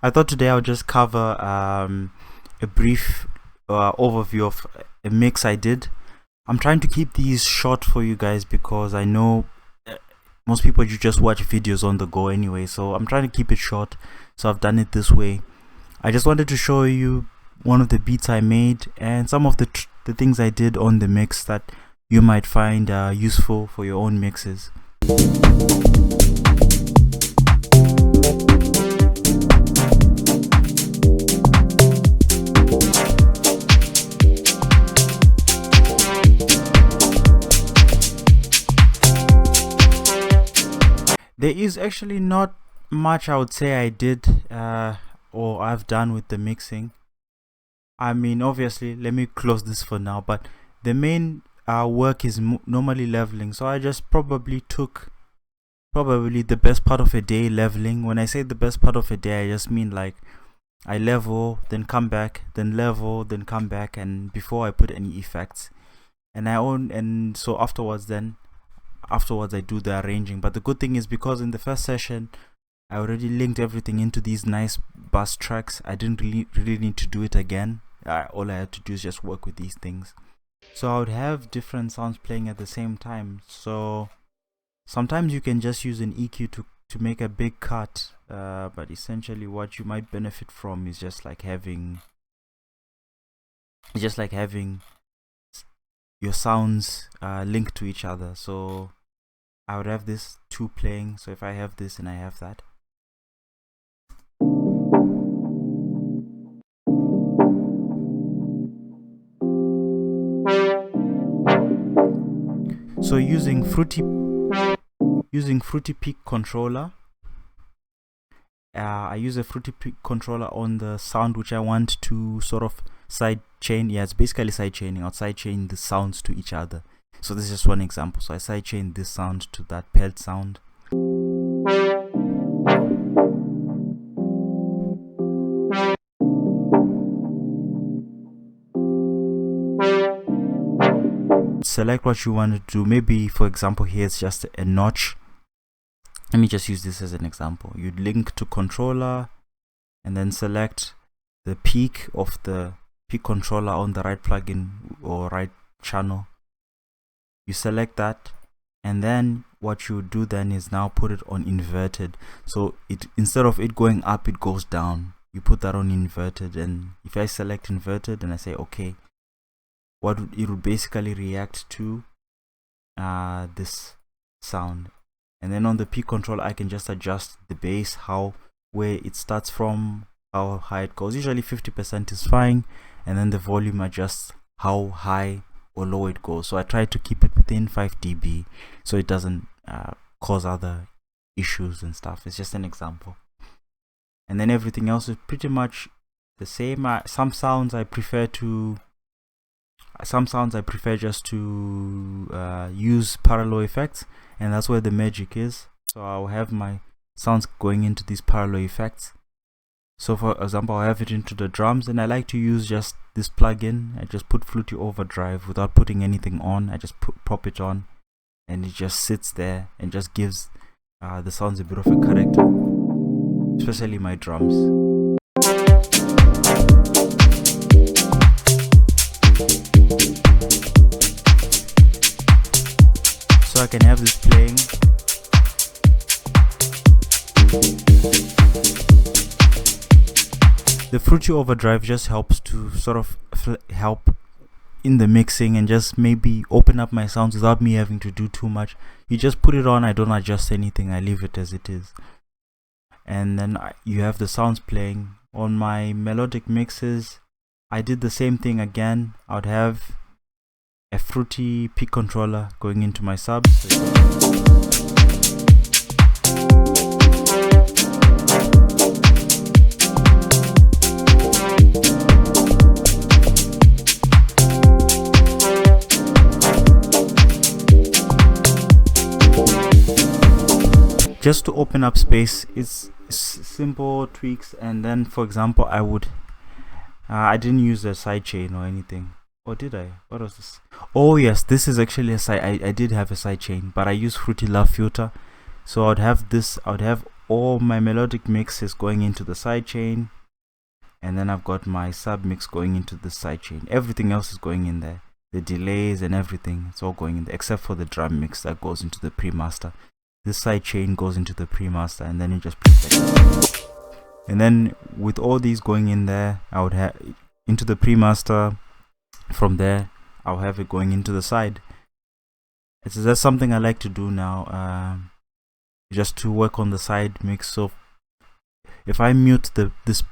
I thought today I would just cover a brief overview of a mix I did. I'm trying to keep these short for you guys because I know most people you just watch videos on the go anyway, so I'm trying to keep it short. So I've done it this way. I just wanted to show you one of the beats I made and some of the things I did on the mix that you might find useful for your own mixes. There is actually not much I would say I did or I've done with the mixing. I mean, obviously, let me close this for now, but the main work is normally leveling. So I just probably took the best part of a day leveling. When I say the best part of a day, I just mean like I level, then come back, then level, then come back, and before I put any effects. And so afterwards I do the arranging. But the good thing is, because in the first session I already linked everything into these nice bass tracks, I didn't really need to do it again. All I had to do is just work with these things. So I would have different sounds playing at the same time. So sometimes you can just use an EQ to make a big cut, but essentially what you might benefit from is just like having your sounds linked to each other. So I would have this two playing. So if I have this and I have that, so using Fruity Peak controller, I use a Fruity Peak controller on the sound which I want to sort of side chain. Yeah, it's basically side chaining. I'll side chain the sounds to each other. So this is just one example. So I side chain this sound to that pelt sound. Select what you want to do. Maybe, for example, here's just a notch. Let me just use this as an example. You link to controller and then select the peak of the peak controller on the right plugin or right channel. You select that, and then what you do then is now put it on inverted. So it, instead of it going up, it goes down. You put that on inverted, and if I select inverted and I say okay, it will basically react to this sound. And then on the peak controller I can just adjust the bass, where it starts from, how high it goes. Usually 50% is fine, and then the volume adjusts how high or low it goes. So I try to keep it within 5 dB so it doesn't cause other issues and stuff. It's just an example. And then everything else is pretty much the same. Some sounds I prefer just to use parallel effects, and that's where the magic is. So I'll have my sounds going into these parallel effects. So for example, I'll have it into the drums, and I like to use just this plugin. I just put Fluty Overdrive without putting anything on. I just pop it on, and it just sits there and just gives the sounds a bit of a character, especially my drums. So I can have this playing. The Fruity Overdrive just helps to sort of help in the mixing and just maybe open up my sounds without me having to do too much. You just put it on, I don't adjust anything, I leave it as it is. And then you have the sounds playing. On my melodic mixes, I did the same thing again. I would have a Fruity Peak controller going into my subs. Just to open up space, it's simple tweaks. And then, for example, I didn't use a sidechain or anything. Or did I? What was this? Oh yes, this is actually a side. I did have a sidechain, but I use Fruity Love Filter. So I would have all my melodic mix is going into the sidechain, and then I've got my sub mix going into the sidechain. Everything else is going in there. The delays and everything, it's all going in there, except for the drum mix that goes into the pre-master. This sidechain goes into the pre-master, and then you just play that. And then with all these going in there, I would have into the pre-master. From there, I'll have it going into the side. That's something I like to do now, just to work on the side mix. So if I mute this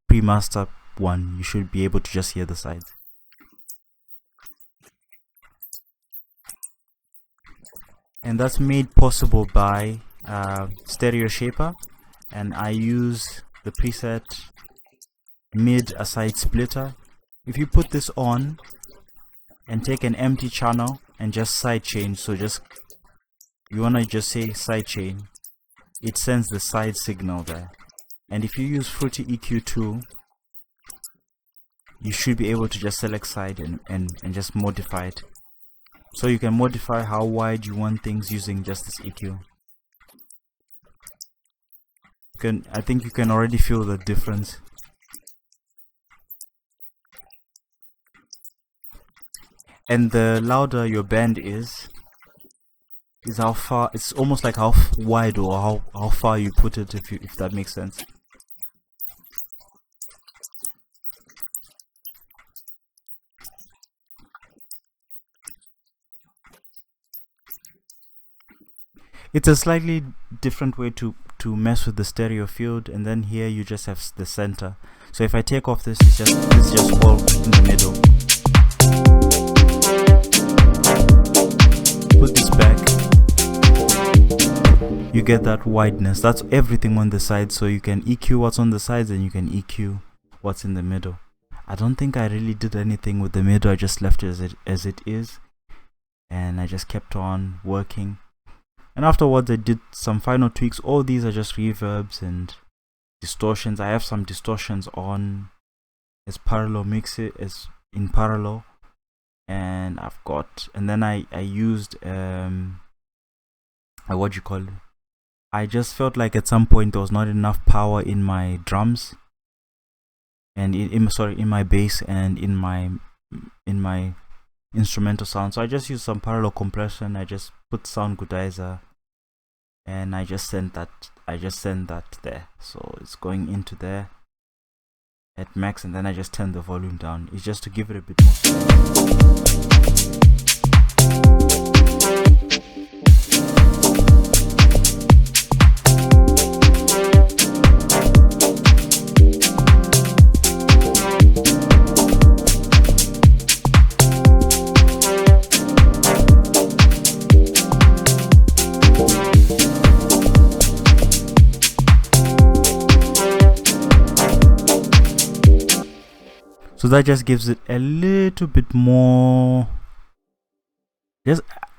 pre-master one, you should be able to just hear the sides. And that's made possible by Stereo Shaper, and I use the preset mid aside splitter. If you put this on and take an empty channel and just sidechain, so you wanna just say sidechain, it sends the side signal there. And if you use Fruity EQ2, you should be able to just select side and just modify it. So you can modify how wide you want things using just this EQ. I think you can already feel the difference. And the louder your band is how far, it's almost like how wide or how far you put it, if that makes sense. It's a slightly different way to mess with the stereo field, and then here you just have the center. So if I take off this, it's just all in the middle. Put this back, you get that wideness. That's everything on the side, so you can EQ what's on the sides and you can EQ what's in the middle. I don't think I really did anything with the middle. I just left it as it is, and I just kept on working. And afterwards I did some final tweaks. All these are just reverbs and distortions. I have some distortions on as parallel mixes, as in parallel, and then I used what you call it. I just felt like at some point there was not enough power in my drums and in my bass and in my instrumental sound. So I just used some parallel compression. I just put sound goodizer and I just sent that there. So it's going into there at max, and then I just turn the volume down. It's just to give it a bit more space. So that just gives it a little bit more.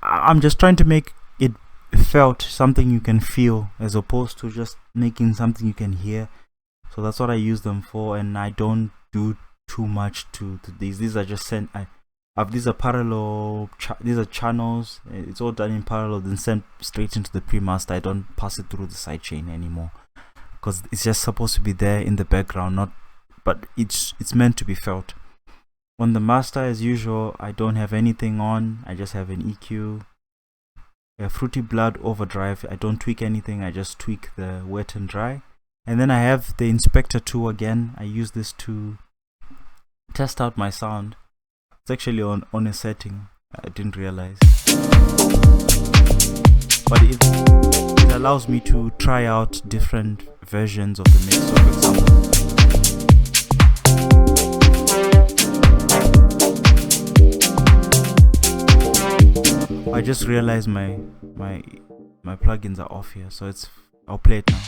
I'm just trying to make it felt something you can feel, as opposed to just making something you can hear. So that's what I use them for, and I don't do too much to these. These are just these are parallel. These are channels. It's all done in parallel, then sent straight into the pre-master. I don't pass it through the sidechain anymore because it's just supposed to be there in the background, but it's meant to be felt. On the master, as usual, I don't have anything on. I just have an EQ, a Fruity Blood overdrive. I don't tweak anything. I just tweak the wet and dry. And then I have the inspector tool again. I use this to test out my sound. It's actually on a setting. I didn't realize. But it allows me to try out different versions of the mix. So for example, I just realized my plugins are off here, so I'll play it now.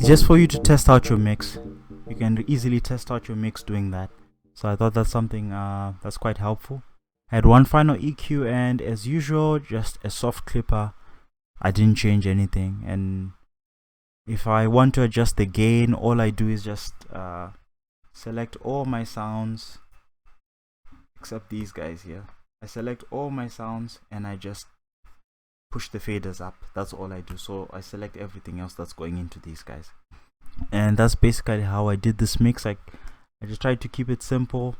just for you to test out your mix. You can easily test out your mix doing that. So I thought that's something that's quite helpful. I had one final EQ, and as usual, just a soft clipper. I didn't change anything. And if I want to adjust the gain, all I do is just select all my sounds except these guys here. I select all my sounds and I just push the faders up. That's all I do. So I select everything else that's going into these guys. And that's basically how I did this mix. I just tried to keep it simple.